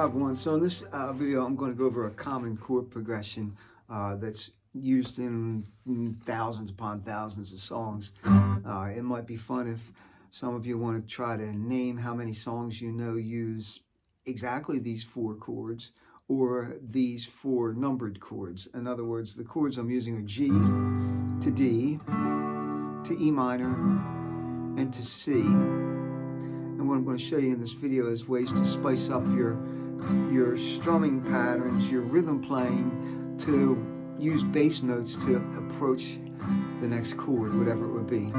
everyone. So in this video, I'm going to go over a common chord progression that's used in thousands upon thousands of songs. It might be fun if some of you want to try to name how many songs you know use exactly these four chords or these four numbered chords. In other words, the chords I'm using are G to D, to E minor, and to C. And what I'm going to show you in this video is ways to spice up your strumming patterns, your rhythm playing, to use bass notes to approach the next chord, whatever it would be.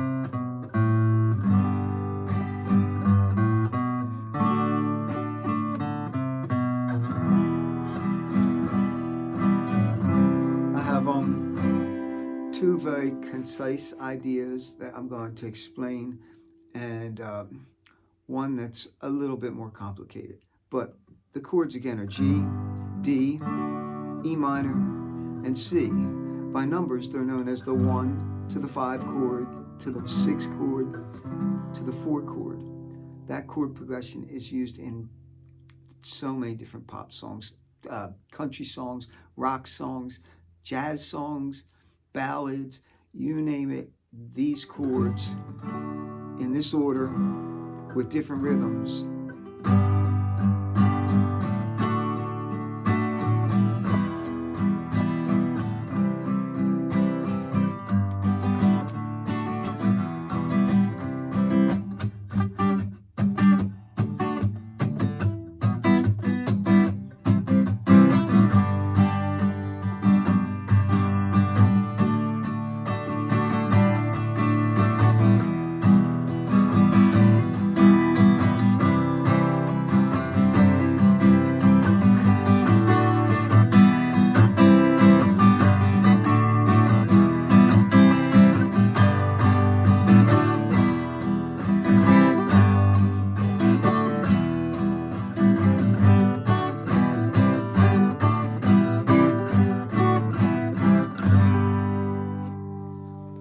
I have two very concise ideas that I'm going to explain, and one that's a little bit more complicated. But the chords again are G, D, E minor, and C. By numbers, they're known as the 1 to the 5 chord, to the 6 chord, to the 4 chord. That chord progression is used in so many different pop songs, country songs, rock songs, jazz songs, ballads, you name it. These chords in this order with different rhythms.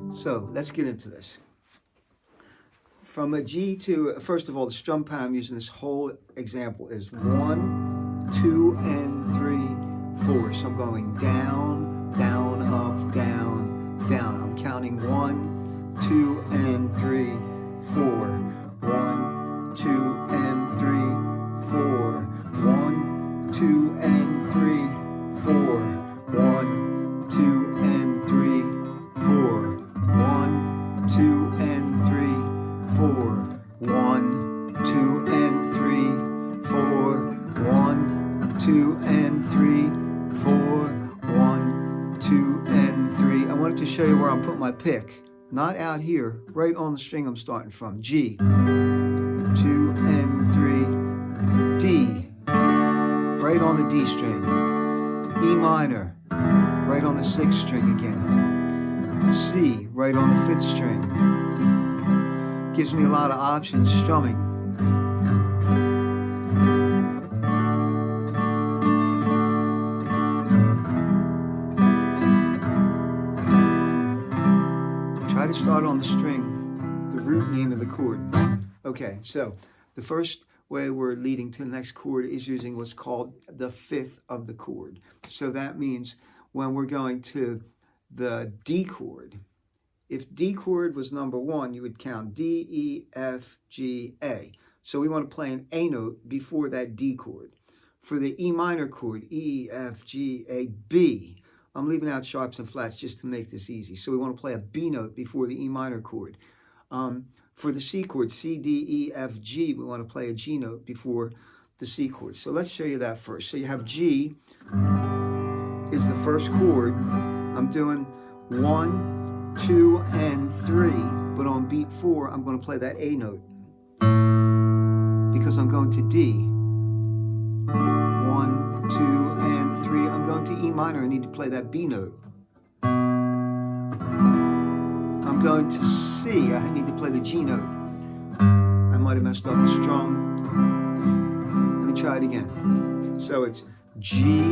So let's get into this. From a G to, first of all, the strum pattern I'm using this whole example is 1, 2, and 3, 4. So I'm going down, down, up, down, down. I'm counting 1, 2, and 3, 4. 1, 2, and 3, 4. 1, 2, and 3, 4. 1, 2, and 3, 4. 1, 2, and 3, 4. 1, 2, and 3, 4. 1, 2, and 3, 4. 1, 2, and 3. I wanted to show you where I'm putting my pick. Not out here, right on the string I'm starting from. G, 2 and 3. D, right on the D string. E minor, right on the 6th string again. C, right on the 5th string. Gives me a lot of options strumming. Try to start on the string, the root name of the chord. Okay, so the first way we're leading to the next chord is using what's called the 5th of the chord. So that means when we're going to the D chord, if D chord was number 1, you would count D, E, F, G, A. So we want to play an A note before that D chord. For the E minor chord, E, F, G, A, B. I'm leaving out sharps and flats just to make this easy. So we want to play a B note before the E minor chord. For the C chord, C, D, E, F, G, we want to play a G note before the C chord. So let's show you that first. So you have G is the first chord. I'm doing 1, 2, and 3, but on beat 4, I'm going to play that A note because I'm going to D. 1, 2, and 3. I'm going to E minor. I need to play that B note. I'm going to C. I need to play the G note. I might have messed up the strum. Let me try it again. So it's G,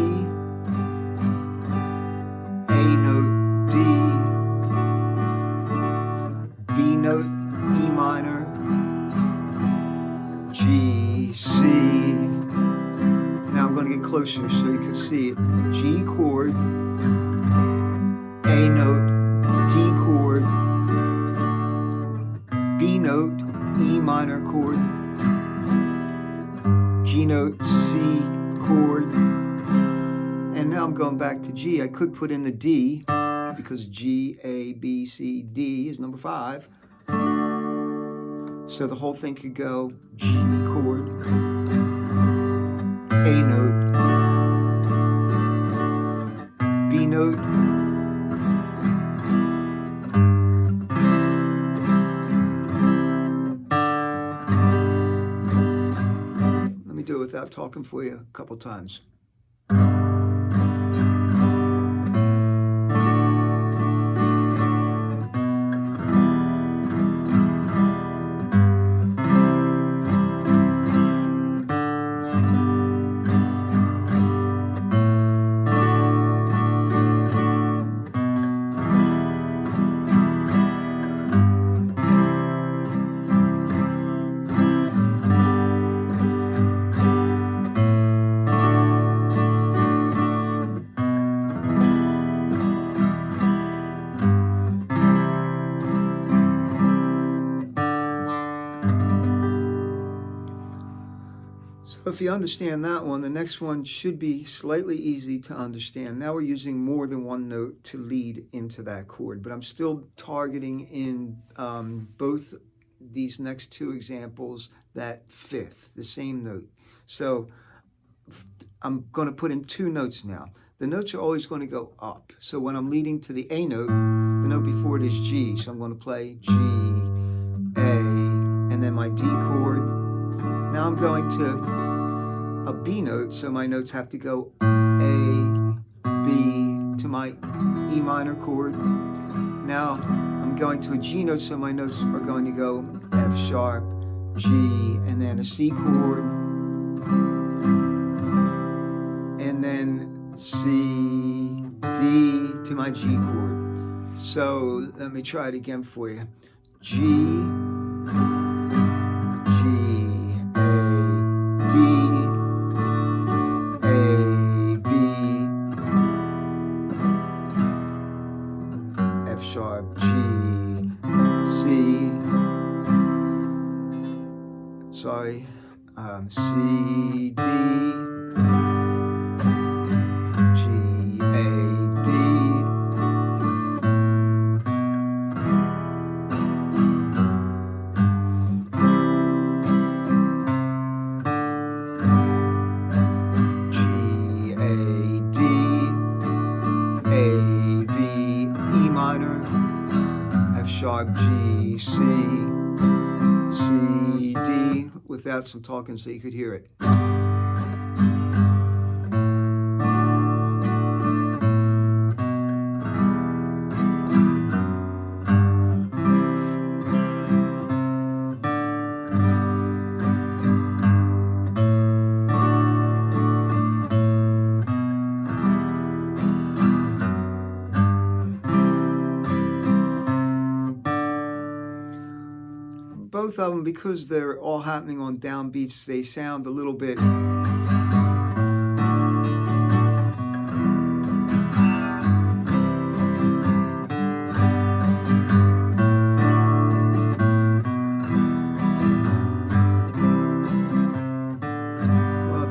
A note, D, B note, E minor, G, C. Now I'm get closer so you can see it. G chord, A note, D chord, B note, E minor chord, G note, C chord, and now I'm going back to G. I could put in the D because G, A, B, C, D is number 5. So the whole thing could go G chord, A note, B note, let me do it without talking for you a couple times. So if you understand that one, the next one should be slightly easy to understand. Now we're using more than one note to lead into that chord, but I'm still targeting in both these next 2 examples that 5th, the same note. So I'm going to put in 2 notes now. The notes are always going to go up. So when I'm leading to the A note, the note before it is G. So I'm going to play G, A, and then my D chord. Now I'm going to a B note, so my notes have to go A, B to my E minor chord. Now I'm going to a G note, so my notes are going to go F sharp, G, and then a C chord, and then C, D to my G chord. So let me try it again for you. G, sharp, G, C, sorry, C, D, G, A, D, G, A, D, A, B, E minor, F sharp, G, C, C, D, without some talking so you could hear it. Both of them, because they're all happening on downbeats, they sound a little bit with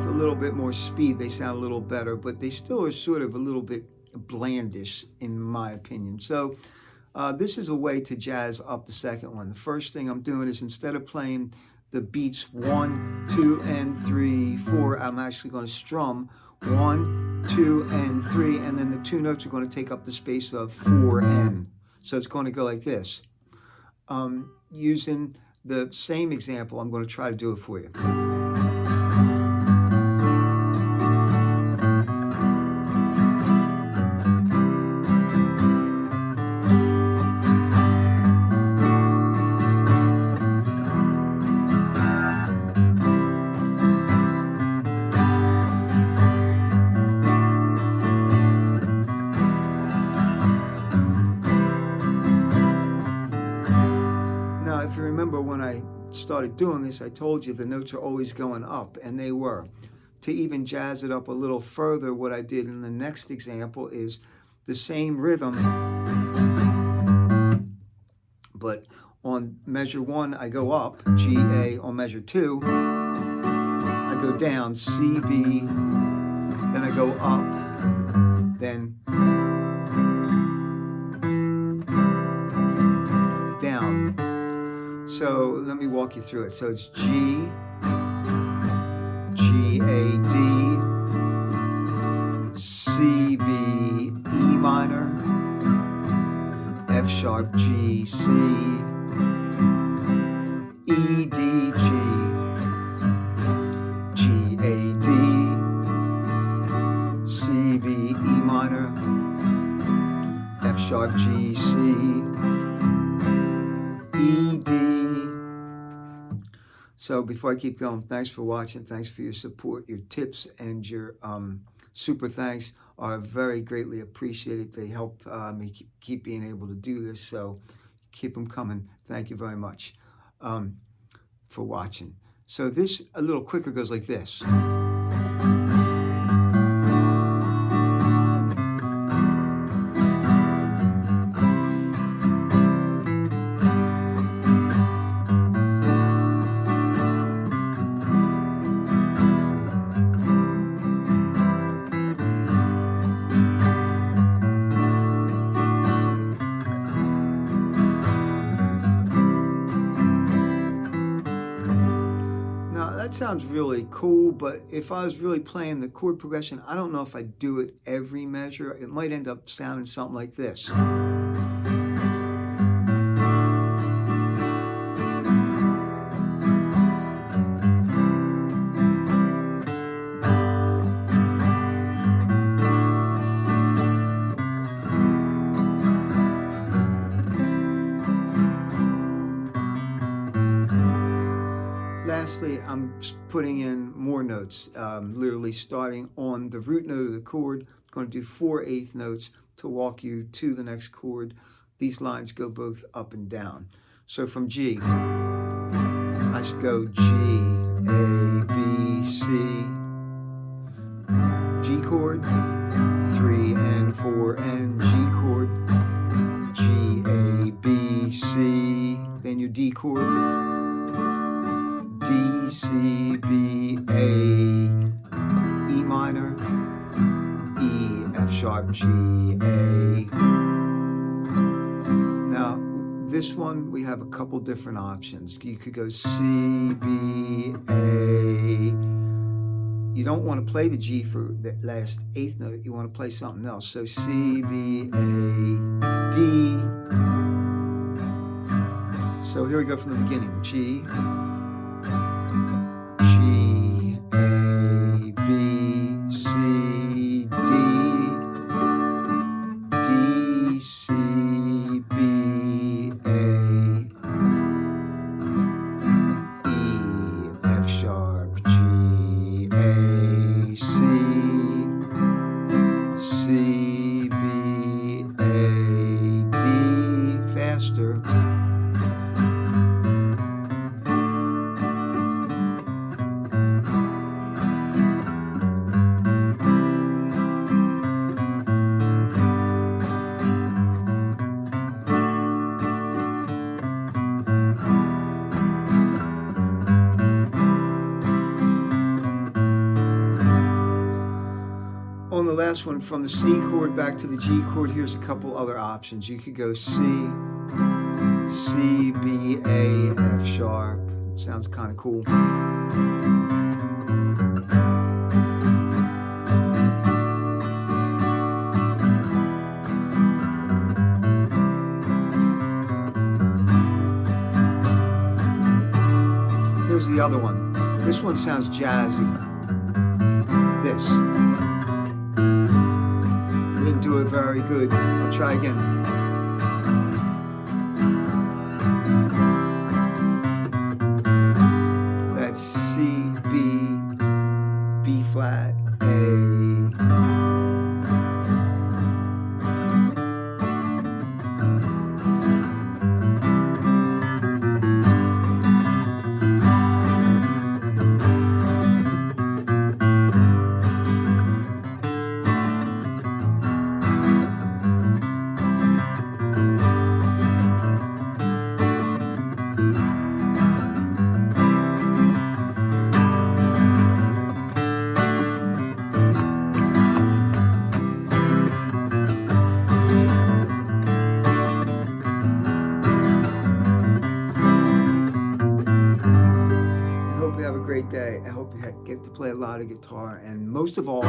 a little bit more speed, they sound a little better, but they still are sort of a little bit blandish in my opinion. So this is a way to jazz up the second one. The first thing I'm doing is, instead of playing the beats 1, 2, and 3, 4, I'm actually going to strum 1, 2, and 3, and then the 2 notes are going to take up the space of 4 and. So it's going to go like this. Using the same example, I'm going to try to do it for you. If you remember when I started doing this, I told you the notes are always going up, and they were. to even jazz it up a little further, what I did in the next example is the same rhythm, but on measure 1, I go up, G, A. On measure 2, I go down, C, B. Then I go up, then down. So let me walk you through it. So it's G, G, A, D, C, B, E minor, F sharp, G, C, E, D, G, G, A, D, C, B, E minor, F sharp, G, C, E, D. So before I keep going, thanks for watching. Thanks for your support. Your tips and your super thanks are very greatly appreciated. They help me keep being able to do this. So keep them coming. Thank you very much for watching. So this, a little quicker, goes like this. That sounds really cool, but if I was really playing the chord progression, I don't know if I'd do it every measure. It might end up sounding something like this. Lastly, I'm putting in more notes, literally starting on the root note of the chord. I'm going to do 4 eighth notes to walk you to the next chord. These lines go both up and down. So from G, I should go G, A, B, C, G chord, 3 and 4 and G chord, G, A, B, C, then your D chord, D, C, B, A, E minor, E, F sharp, G, A. Now, this one, we have a couple different options. You could go C, B, A. You don't want to play the G for the last eighth note. You want to play something else. So C, B, A, D. So here we go from the beginning. G, G, A, B, C, D, D, C, B, A, E, F sharp, G, A, C, C, B, A, D, faster. On the last one, from the C chord back to the G chord, here's a couple other options. You could go C, C, B, A, F sharp. It sounds kind of cool. Here's the other one. This one sounds jazzy. This. Didn't do it very good. I'll try again. That's C, B, B flat, A. Have a great day. I hope you get to play a lot of guitar, and most of all,